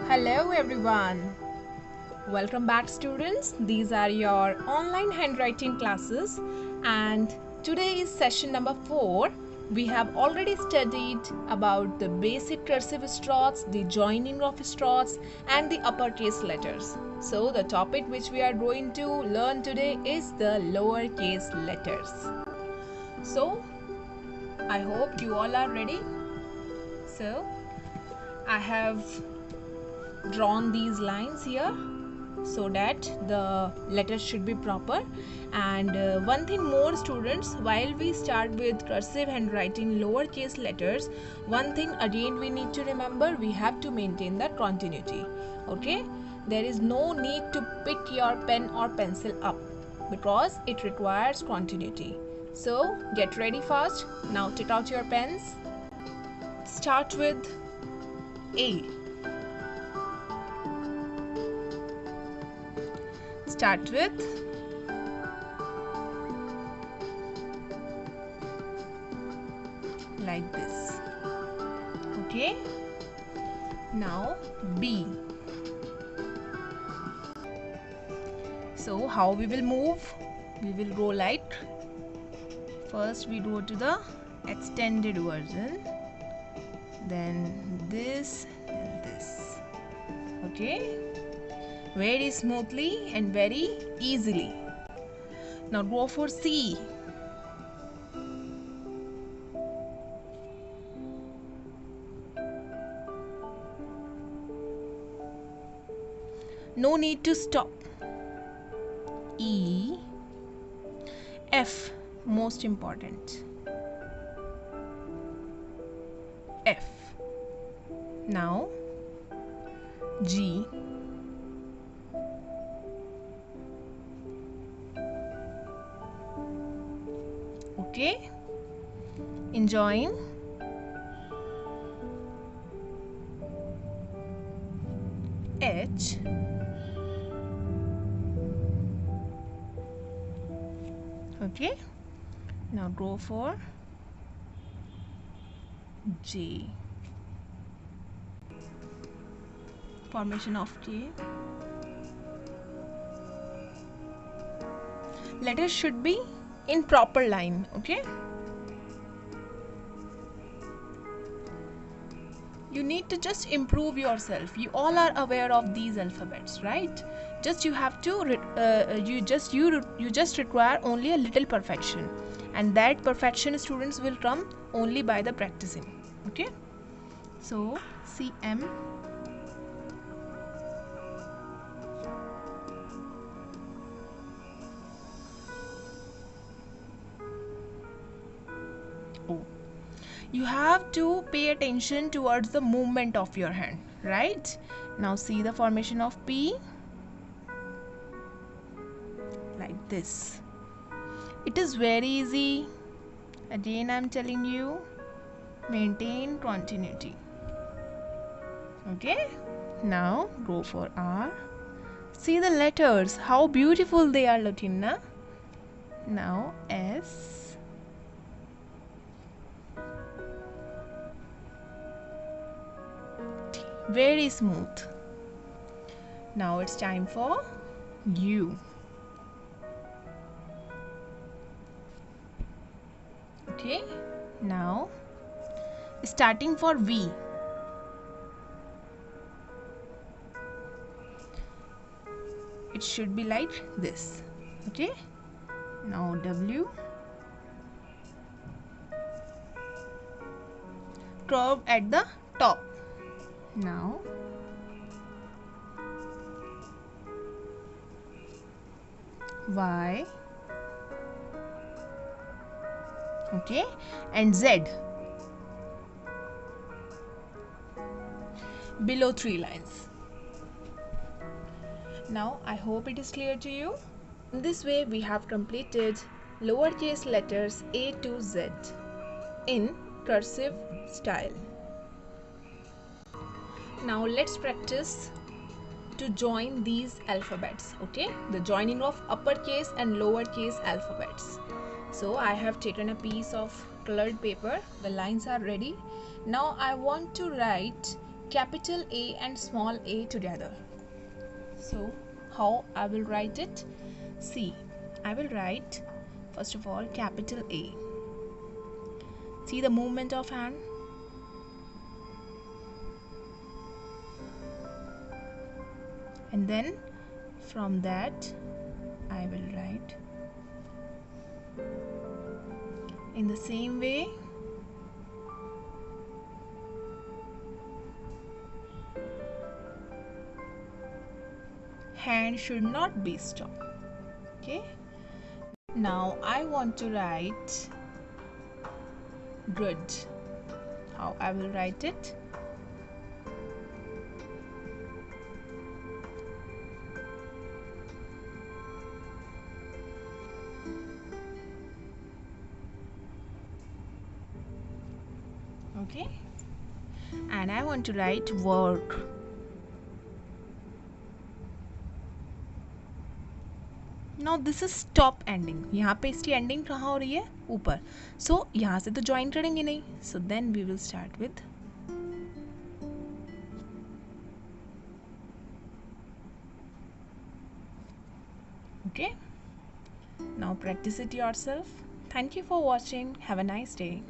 Hello everyone. Welcome back students. These are your online handwriting classes and today is session number 4. We have already studied about the basic cursive strokes, the joining of strokes and the uppercase letters. So the topic which we are going to learn today is the lowercase letters. So I hope you all are ready. So I have drawn these lines here so that the letters should be proper. And one thing more students, while we start with cursive handwriting lowercase letters, one thing again we need to remember, we have to maintain the continuity. Okay, there is no need to pick your pen or pencil up because it requires continuity. So get ready fast. Now take out your pens. Start with A. Start with like this. Okay, now B. So how we will move? We will go like, first we go to the extended version, then this and this. Okay, very smoothly and very easily. Now go for C. No need to stop. E. F, most important. F. Now G. Okay, enjoying. H. Okay, now go for J. Formation of J. Letters should be in proper line. Okay, you need to just improve yourself. You all are aware of these alphabets, right? Just you have to you just require only a little perfection, and that perfection students will come only by the practicing. Okay, so CM. O. You have to pay attention towards the movement of your hand, right? Now see the formation of P. Like this. It is very easy. Again I'm telling you, maintain continuity. Okay, now go for R. See the letters, how beautiful they are looking, na? Now S. T. Very smooth. Now it's time for U. Okay, now starting for V. It should be like this. Okay, now W. Curve at the top. Now Y. Okay, and Z. Below 3 lines. Now I hope it is clear to you. In this way we have completed lowercase letters A to Z in cursive style. Now let's practice to join these alphabets. Okay, the joining of uppercase and lowercase alphabets. So I have taken a piece of colored paper. The lines are ready. Now I want to write capital A and small a together. So how I will write it? See, I will write first of all capital A. See the movement of hand? And then from that I will write in the same way hand should not be stopped. Okay, now I want to write good. How I will write it? Okay, and I want to write work. Now this is stop ending. यहाँ पे इसकी ending कहाँ हो रही है? ऊपर. So यहाँ से तो join करेंगे नहीं. So then we will start with okay. Now practice it yourself. Thank you for watching. Have a nice day.